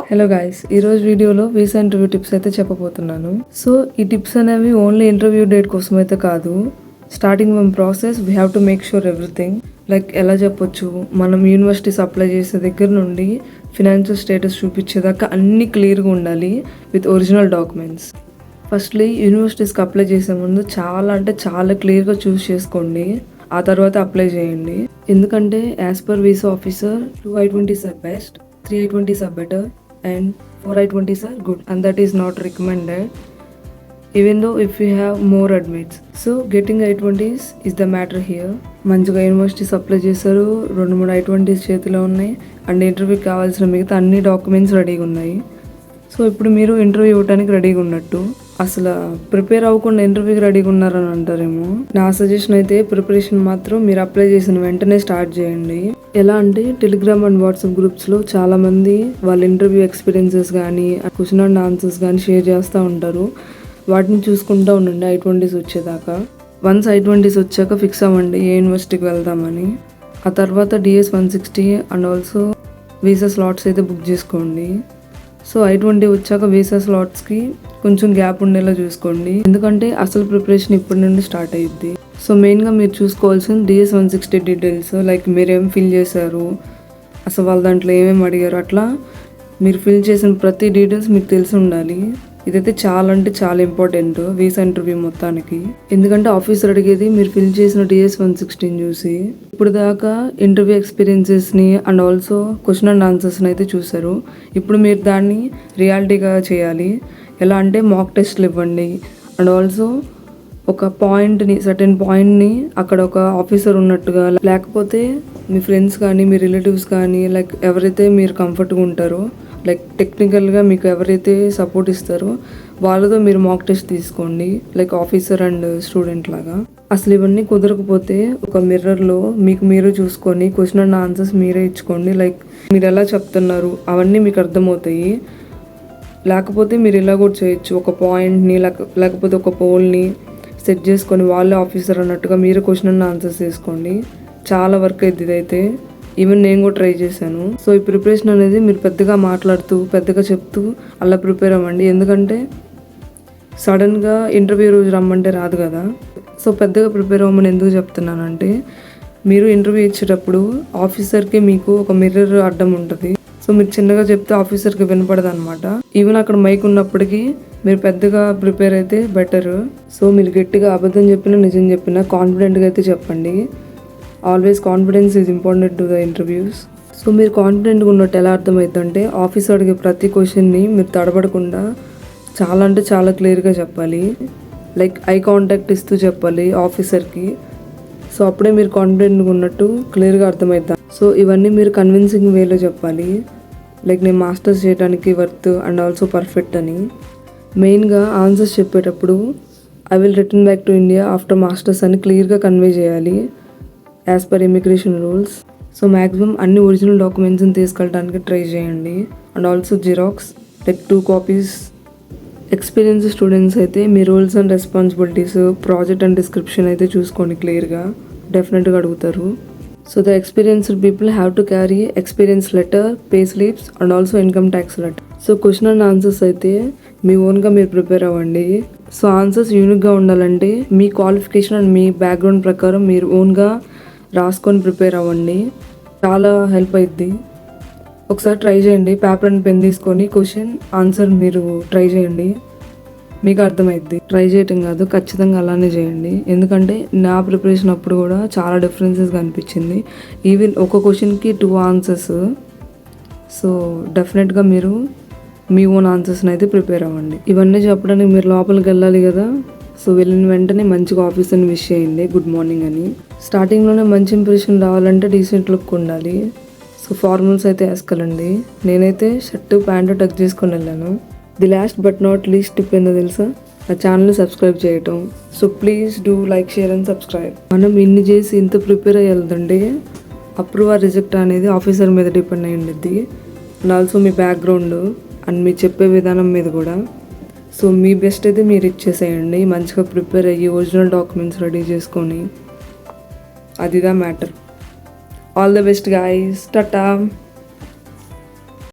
Hello guys, ఈరోజు వీడియోలో visa interview tips అయితే చెప్పబోతున్నాను. సో ఈ టిప్స్ అనేవి ఓన్లీ ఇంటర్వ్యూ డేట్ కోసం అయితే కాదు. Starting from process we have to make sure everything. Like ఎలా చెప్పొచ్చు, మనం యూనివర్సిటీస్ అప్లై చేసే దగ్గర నుండి ఫినాన్షియల్ స్టేటస్ చూపించేదాకా అన్నీ క్లియర్గా ఉండాలి విత్ ఒరిజినల్ డాక్యుమెంట్స్. ఫస్ట్లీ యూనివర్సిటీస్కి అప్లై చేసే ముందు చాలా క్లియర్గా చూస్ చేసుకోండి. ఆ తర్వాత అప్లై చేయండి. ఎందుకంటే as per visa officer 2 I-20s are best, 3 I-20s are better and 4 I-20s are good, and that is not recommended even though if you have more admits. So getting I-20s is the matter here. మంచిగా universities apply చేశారు, 2-3 I-20s చేతిలో ఉన్నాయి and ఇంటర్వ్యూకి కావాల్సిన మిగతా అన్ని documents రెడీగా ఉన్నాయి. సో ఇప్పుడు మీరు ఇంటర్వ్యూ ఇవ్వడానికి రెడీగా ఉన్నట్టు. అసలు ప్రిపేర్ అవ్వకుండా ఇంటర్వ్యూకి రెడీగా ఉన్నారని అంటారేమో. నా సజెషన్ అయితే ప్రిపరేషన్ మాత్రం మీరు అప్లై చేసిన వెంటనే స్టార్ట్ చేయండి. ఎలా అంటే టెలిగ్రామ్ అండ్ వాట్సాప్ గ్రూప్స్లో చాలా మంది వాళ్ళ ఇంటర్వ్యూ ఎక్స్పీరియన్సెస్ కానీ క్వశ్చన్ అండ్ ఆన్సర్స్ కానీ షేర్ చేస్తూ ఉంటారు. వాటిని చూసుకుంటూ ఉండండి I-20s వచ్చేదాకా. వన్స్ I-20s వచ్చాక ఫిక్స్ అవ్వండి ఏ యూనివర్సిటీకి వెళ్దామని. ఆ తర్వాత DS 160 and also visa slots అయితే బుక్ చేసుకోండి. సో I-20 వచ్చాక వీసా స్లాట్స్కి కొంచెం గ్యాప్ ఉండేలా చూసుకోండి, ఎందుకంటే అసలు ప్రిపరేషన్ ఇప్పటి నుండి స్టార్ట్ అయ్యిద్ది. సో మెయిన్గా మీరు చూసుకోవాల్సిన DS 160 డీటెయిల్స్, లైక్ మీరు ఏం ఫిల్ చేశారు, అసలు వాళ్ళ దాంట్లో ఏమేమి అడిగారు, అట్లా మీరు ఫిల్ చేసిన ప్రతి డీటెయిల్స్ మీకు తెలిసి ఉండాలి. ఇదైతే చాలా ఇంపార్టెంట్ వీసా ఇంటర్వ్యూ మొత్తానికి. ఎందుకంటే ఆఫీసర్ అడిగేది మీరు ఫిల్ చేసిన DS 160 చూసి. ఇప్పుడు దాకా ఇంటర్వ్యూ ఎక్స్పీరియన్సెస్ని అండ్ ఆల్సో క్వశ్చన్ అండ్ ఆన్సర్స్ని అయితే చూసారు. ఇప్పుడు మీరు దాన్ని రియాలిటీగా చేయాలి. ఎలా అంటే మాక్ టెస్ట్లు ఇవ్వండి అండ్ ఆల్సో ఒక సర్టెన్ పాయింట్ని అక్కడ ఒక ఆఫీసర్ ఉన్నట్టుగా, లేకపోతే మీ ఫ్రెండ్స్ కానీ మీ రిలేటివ్స్ కానీ లైక్ ఎవరైతే మీరు కంఫర్ట్గా ఉంటారో, లైక్ టెక్నికల్గా మీకు ఎవరైతే సపోర్ట్ ఇస్తారో వాళ్ళతో మీరు మాక్ టెస్ట్ తీసుకోండి, లైక్ ఆఫీసర్ అండ్ స్టూడెంట్ లాగా. అసలు ఇవన్నీ కుదరకపోతే ఒక మిర్రర్లో మీకు మీరు చూసుకొని క్వశ్చన్ అండ్ ఆన్సర్స్ మీరే ఇచ్చుకోండి. లైక్ మీరు ఎలా చెప్తున్నారు అవన్నీ మీకు అర్థమవుతాయి. లేకపోతే మీరు ఇలా కూడా చేయొచ్చు, ఒక పాయింట్ని లేకపోతే ఒక పోల్ని సెట్ చేసుకొని వాళ్ళే ఆఫీసర్ అన్నట్టుగా మీరు క్వశ్చన్ అండ్ ఆన్సర్స్ చేసుకోండి. చాలా వర్క్ అయింది ఇదైతే. ఈవెన్ నేను కూడా ట్రై చేశాను. సో ఈ ప్రిపరేషన్ అనేది మీరు పెద్దగా మాట్లాడుతూ పెద్దగా చెప్తూ అలా ప్రిపేర్ అవ్వండి. ఎందుకంటే సడన్గా ఇంటర్వ్యూ రోజు రమ్మంటే రాదు కదా. సో పెద్దగా ప్రిపేర్ అవ్వమని ఎందుకు చెప్తున్నానంటే, మీరు ఇంటర్వ్యూ ఇచ్చేటప్పుడు ఆఫీసర్కి మీకు ఒక మిర్రర్ అడ్డం ఉంటుంది. సో మీరు చిన్నగా చెప్తే ఆఫీసర్కి వినపడదు అనమాట. ఈవెన్ అక్కడ మైక్ ఉన్నప్పటికీ మీరు పెద్దగా ప్రిపేర్ అయితే బెటర్. సో మీరు గట్టిగా అబద్ధం చెప్పినా నిజం చెప్పినా కాన్ఫిడెంట్గా అయితే చెప్పండి. Always confidence is important to the interviews. So మీరు కాన్ఫిడెంట్గా ఉన్నట్టు ఎలా అర్థమవుతుందంటే, ఆఫీసర్ అడిగే ప్రతి క్వశ్చన్ని మీరు తడబడకుండా చాలా క్లియర్గా చెప్పాలి. లైక్ ఐ కాంటాక్ట్ ఇస్తూ చెప్పాలి ఆఫీసర్కి. సో అప్పుడే మీరు కాన్ఫిడెంట్గా ఉన్నట్టు క్లియర్గా అర్థమవుతాం. సో ఇవన్నీ మీరు కన్విన్సింగ్ వేలో చెప్పాలి. లైక్ నేను మాస్టర్స్ చేయడానికి వర్త్ అండ్ ఆల్సో పర్ఫెక్ట్ అని. మెయిన్గా ఆన్సర్స్ చెప్పేటప్పుడు I will return back to India after masters అని క్లియర్గా కన్వే చేయాలి as per immigration rules. So maximum అన్ని ఒరిజినల్ డాక్యుమెంట్స్ని తీసుకెళ్ళడానికి ట్రై చేయండి and also xerox like 2 copies. Experience students అయితే మీ rules and responsibilities, project and description అయితే చూసుకోండి క్లియర్గా. డెఫినెట్గా అడుగుతారు. So the experienced people have to carry experience letter, pay slips and also income tax letter. So question and answers అయితే మీ ఓన్గా మీరు ప్రిపేర్ అవ్వండి. సో ఆన్సర్స్ యూనిక్గా ఉండాలంటే మీ క్వాలిఫికేషన్ అండ్ మీ బ్యాక్గ్రౌండ్ ప్రకారం మీరు ఓన్గా రాసుకొని ప్రిపేర్ అవ్వండి. చాలా హెల్ప్ అవుద్ది. ఒకసారి ట్రై చేయండి. పేపర్ అండ్ పెన్ తీసుకొని క్వశ్చన్ ఆన్సర్ మీరు ట్రై చేయండి, మీకు అర్థమైద్ది. ట్రై చేయటం కాదు, ఖచ్చితంగా అలానే చేయండి. ఎందుకంటే నా ప్రిపరేషన్ అప్పుడు కూడా చాలా డిఫరెన్సెస్ కనిపించింది. ఈవెన్ ఒక క్వశ్చన్కి 2 ఆన్సర్స్. సో డెఫినెట్గా మీరు మీ ఓన్ ఆన్సర్స్ని అయితే ప్రిపేర్ అవ్వండి. ఇవన్నీ చెప్పడానికి మీరు లోపలికి వెళ్ళాలి కదా. సో వెళ్ళిన వెంటనే మంచిగా ఆఫీసర్ని విష్ చేయండి గుడ్ మార్నింగ్ అని. స్టార్టింగ్లోనే మంచి ఇంప్రెషన్ రావాలంటే డీసెంట్ లుక్ ఉండాలి. సో ఫార్మల్స్ అయితే వేసుకోవాలండి. నేనైతే షర్టు ప్యాంటు టక్ చేసుకొని వెళ్ళాను. The last but not least tip ఏందో తెలుసా, నా ఛానల్ సబ్స్క్రైబ్ చేయటం. So please do like, share and subscribe. మనం ఇన్ని చేసి ఇంత ప్రిపేర్ అయ్యి వెళ్తుంటే అప్రూవ్ ఆర్ రిజెక్ట్ అనేది ఆఫీసర్ మీద డిపెండ్ అయి ఉండిద్ది and also me background and మీరు చెప్పే విధానం మీద కూడా. సో మీ బెస్ట్ అయితే మీరు ఇచ్చేసేయండి. మంచిగా ప్రిపేర్ అయ్యి ఒరిజినల్ డాక్యుమెంట్స్ రెడీ చేసుకొని. అదిదా matter. All the best guys. Tata.